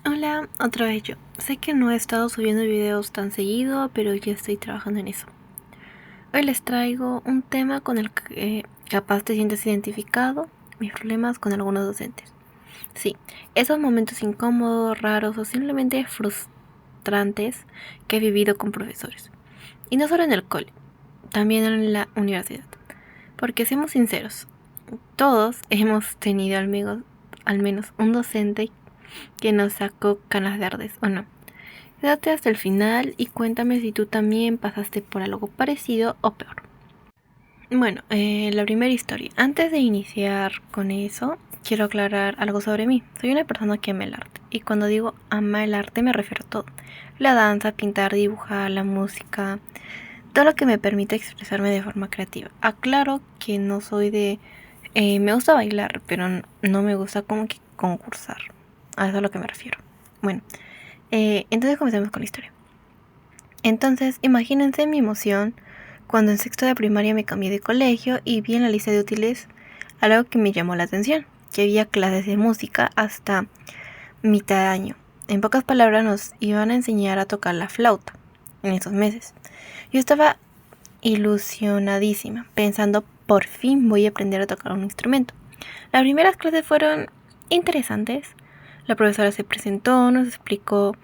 Hola, otra vez yo. Sé que no he estado subiendo videos tan seguido, pero ya estoy trabajando en eso. Hoy les traigo un tema con el que capaz te sientes identificado, mis problemas con algunos docentes. Sí, esos momentos incómodos, raros o simplemente frustrantes que he vivido con profesores. Y no solo en el cole, también en la universidad. Porque seamos sinceros, todos hemos tenido al menos un docente que nos sacó canas verdes, ¿o no? Quédate hasta el final y cuéntame si tú también pasaste por algo parecido o peor. Bueno, la primera historia. Antes de iniciar con eso, quiero aclarar algo sobre mí. Soy una persona que ama el arte. Y cuando digo ama el arte me refiero a todo. La danza, pintar, dibujar, la música, todo lo que me permite expresarme de forma creativa. Aclaro que no soy de... me gusta bailar, pero no me gusta como que concursar. A eso es a lo que me refiero. Bueno, entonces comencemos con la historia. Entonces, imagínense mi emoción cuando en sexto de primaria me cambié de colegio y vi en la lista de útiles algo que me llamó la atención, que había clases de música hasta mitad de año. En pocas palabras, nos iban a enseñar a tocar la flauta en esos meses. Yo estaba ilusionadísima, pensando por fin voy a aprender a tocar un instrumento. Las primeras clases fueron interesantes. La profesora se presentó, nos explicó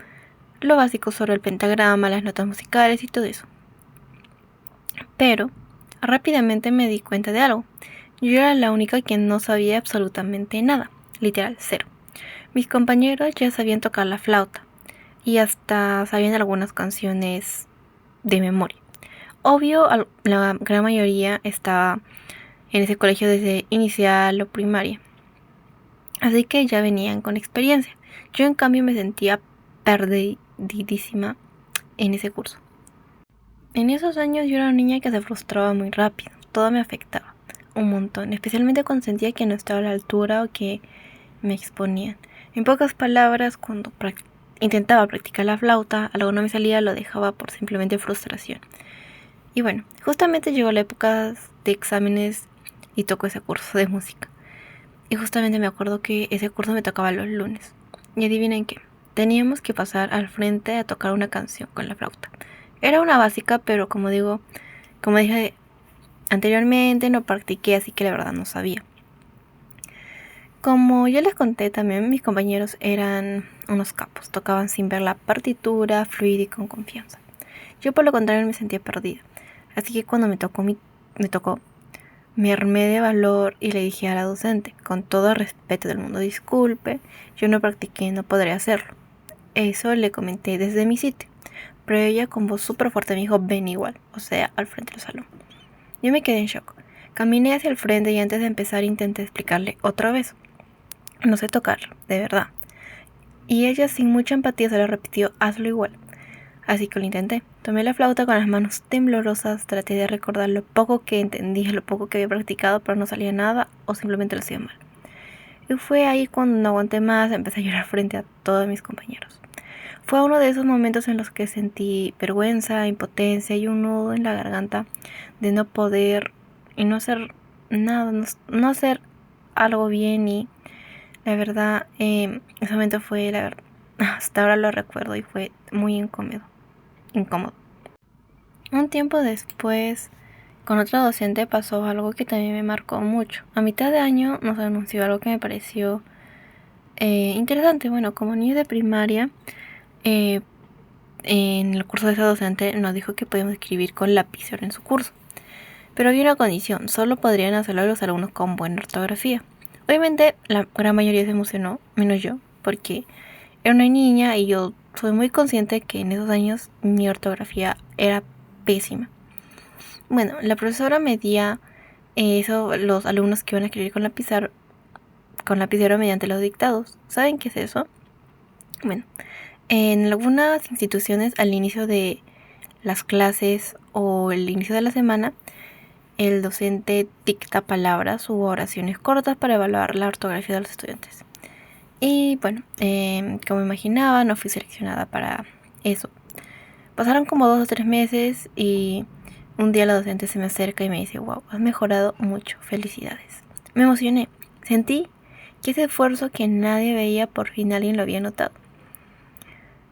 lo básico sobre el pentagrama, las notas musicales y todo eso. Pero rápidamente me di cuenta de algo. Yo era la única que no sabía absolutamente nada, literal, cero. Mis compañeros ya sabían tocar la flauta y hasta sabían algunas canciones de memoria. Obvio, la gran mayoría estaba en ese colegio desde inicial o primaria, así que ya venían con experiencia. Yo en cambio me sentía perdidísima en ese curso. En esos años yo era una niña que se frustraba muy rápido, todo me afectaba un montón, especialmente cuando sentía que no estaba a la altura o que me exponían. En pocas palabras, cuando intentaba practicar la flauta, algo no me salía, lo dejaba por simplemente frustración. Y bueno, justamente llegó la época de exámenes y tocó ese curso de música. Y justamente me acuerdo que ese curso me tocaba los lunes. Y adivinen qué, teníamos que pasar al frente a tocar una canción con la flauta. Era una básica, pero como dije anteriormente, no practiqué, así que la verdad no sabía. Como ya les conté también, mis compañeros eran unos capos, tocaban sin ver la partitura, fluida y con confianza. Yo por lo contrario me sentía perdida, así que cuando me tocó, me armé de valor y le dije a la docente, con todo el respeto del mundo, disculpe, yo no practiqué, no podré hacerlo. Eso le comenté desde mi sitio, pero ella con voz súper fuerte me dijo, ven igual, o sea, al frente del salón. Yo me quedé en shock. Caminé hacia el frente y antes de empezar intenté explicarle otra vez. No sé tocar, de verdad. Y ella sin mucha empatía se lo repitió, hazlo igual. Así que lo intenté. Tomé la flauta con las manos temblorosas, traté de recordar lo poco que entendía, lo poco que había practicado, pero no salía nada o simplemente lo hacía mal. Y fue ahí cuando no aguanté más, empecé a llorar frente a todos mis compañeros. Fue uno de esos momentos en los que sentí vergüenza, impotencia y un nudo en la garganta de no poder y no hacer nada, no hacer algo bien. Y la verdad, ese momento fue, la verdad, hasta ahora lo recuerdo y fue muy incómodo. Un tiempo después, con otra docente pasó algo que también me marcó mucho. A mitad de año nos anunció algo que me pareció interesante. Bueno, como niños de primaria, eh, en el curso de esa docente nos dijo que podíamos escribir con lapicero en su curso. Pero había una condición, solo podrían hacerlo los alumnos con buena ortografía. Obviamente la gran mayoría se emocionó, menos yo, porque era una niña y yo soy muy consciente que en esos años mi ortografía era pésima. Bueno, la profesora medía eso, los alumnos que iban a escribir con lapicero mediante los dictados. ¿Saben qué es eso? Bueno, en algunas instituciones al inicio de las clases o el inicio de la semana, el docente dicta palabras u oraciones cortas para evaluar la ortografía de los estudiantes. Y bueno, como imaginaba, no fui seleccionada para eso. Pasaron como 2 o 3 meses y un día la docente se me acerca y me dice, wow, has mejorado mucho, felicidades. Me emocioné, sentí que ese esfuerzo que nadie veía por fin alguien lo había notado.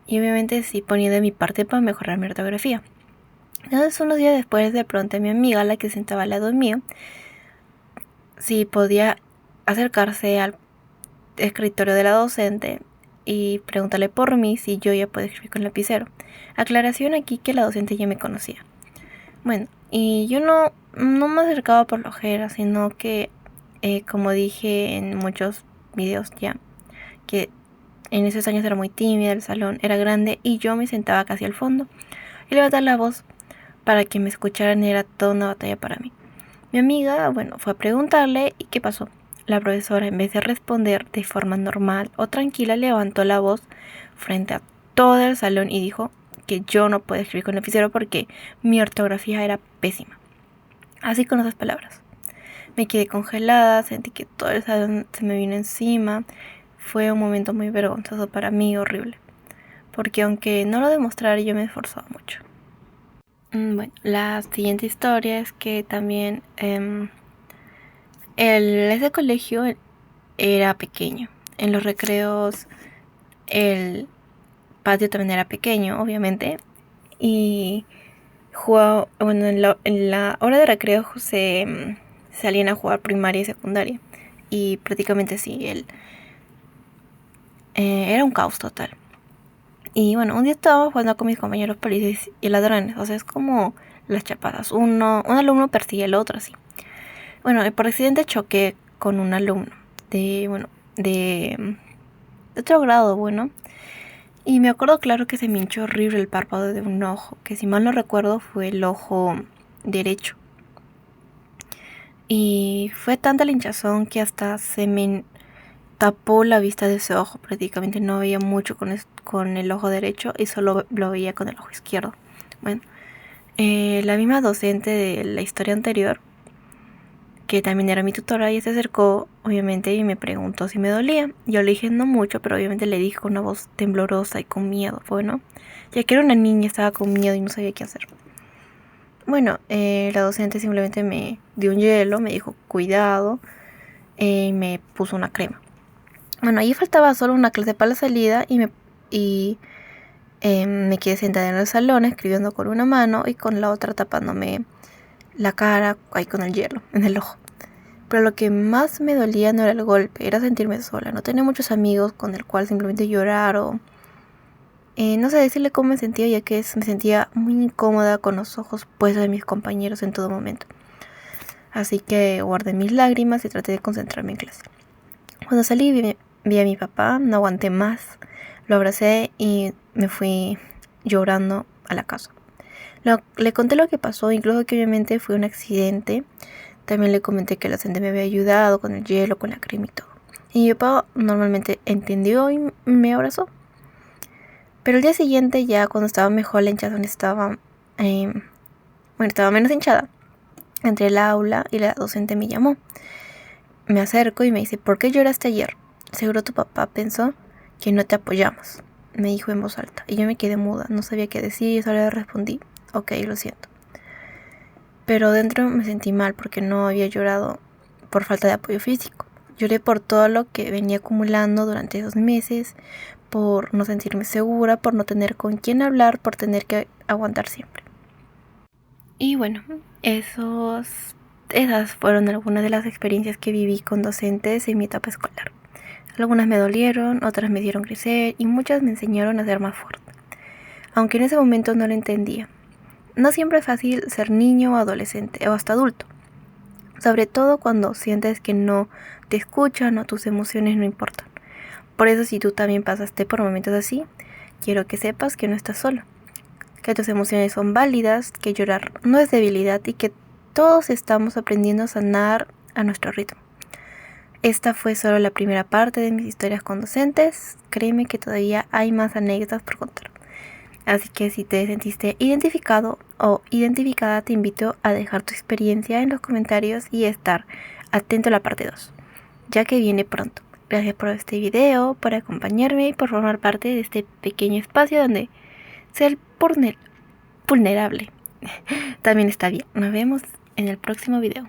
y obviamente sí ponía de mi parte para mejorar mi ortografía. Entonces unos días después le pregunté a mi amiga, la que sentaba al lado mío, si podía acercarse al escritorio de la docente y preguntarle por mí si yo ya podía escribir con lapicero. Aclaración aquí que la docente ya me conocía. Bueno, y yo no me acercaba por flojera, sino que, como dije en muchos videos ya, que en esos años era muy tímida, el salón era grande y yo me sentaba casi al fondo. Y levantar la voz para que me escucharan era toda una batalla para mí. Mi amiga, bueno, fue a preguntarle y ¿qué pasó? La profesora, en vez de responder de forma normal o tranquila, levantó la voz frente a todo el salón y dijo que yo no podía escribir con lapicero porque mi ortografía era pésima. Así con esas palabras. Me quedé congelada, sentí que todo el salón se me vino encima. Fue un momento muy vergonzoso para mí, horrible. Porque aunque no lo demostrara, yo me esforzaba mucho. Bueno, la siguiente historia es que también ese colegio era pequeño. En los recreos el patio también era pequeño, obviamente. Y jugaba, bueno, en la hora de recreo se salían a jugar primaria y secundaria. Y prácticamente sí, era un caos total. Y bueno, un día estaba jugando con mis compañeros policías y ladrones. O sea, es como las chapadas. Un alumno persigue al otro, así. Bueno, por accidente choqué con un alumno de otro grado, bueno. Y me acuerdo claro que se me hinchó horrible el párpado de un ojo, que si mal no recuerdo fue el ojo derecho. Y fue tanta la hinchazón que hasta se me tapó la vista de ese ojo. Prácticamente no veía mucho con el ojo derecho y solo lo veía con el ojo izquierdo. Bueno, la misma docente de la historia anterior, que también era mi tutora, y se acercó obviamente y me preguntó si me dolía. Yo le dije no mucho, pero obviamente le dije con una voz temblorosa y con miedo. Bueno, ya que era una niña, estaba con miedo y no sabía qué hacer. Bueno, la docente simplemente me dio un hielo, me dijo cuidado, y me puso una crema. Bueno, ahí faltaba solo una clase para la salida y me quedé sentada en el salón escribiendo con una mano y con la otra tapándome la cara ahí con el hielo en el ojo. Pero lo que más me dolía no era el golpe, era sentirme sola. No tenía muchos amigos con el cual simplemente llorar o no sé decirle cómo me sentía, ya que me sentía muy incómoda con los ojos puestos de mis compañeros en todo momento. Así que guardé mis lágrimas y traté de concentrarme en clase. Cuando salí vi a mi papá, no aguanté más, lo abracé y me fui llorando a la casa. Le conté lo que pasó, incluso que obviamente fue un accidente. También le comenté que la gente me había ayudado con el hielo, con la crema y todo. Y mi papá normalmente entendió y me abrazó. Pero el día siguiente, ya cuando estaba mejor, la hinchazón estaba menos hinchada. Entré al aula y la docente me llamó. Me acerco y me dice, ¿por qué lloraste ayer? Seguro tu papá pensó que no te apoyamos, me dijo en voz alta. Y yo me quedé muda, no sabía qué decir y solo le respondí, ok, lo siento. Pero dentro me sentí mal porque no había llorado por falta de apoyo físico. Lloré por todo lo que venía acumulando durante esos meses, por no sentirme segura, por no tener con quién hablar, por tener que aguantar siempre. Y bueno, esas fueron algunas de las experiencias que viví con docentes en mi etapa escolar. Algunas me dolieron, otras me hicieron crecer y muchas me enseñaron a ser más fuerte. Aunque en ese momento no lo entendía. No siempre es fácil ser niño o adolescente o hasta adulto. Sobre todo cuando sientes que no te escuchan o tus emociones no importan. Por eso si tú también pasaste por momentos así, quiero que sepas que no estás solo. Que tus emociones son válidas, que llorar no es debilidad y que todos estamos aprendiendo a sanar a nuestro ritmo. Esta fue solo la primera parte de mis historias con docentes. Créeme que todavía hay más anécdotas por contar. Así que si te sentiste identificado o identificada, te invito a dejar tu experiencia en los comentarios y estar atento a la parte 2, ya que viene pronto. Gracias por este video, por acompañarme y por formar parte de este pequeño espacio donde ser vulnerable también está bien. Nos vemos en el próximo video.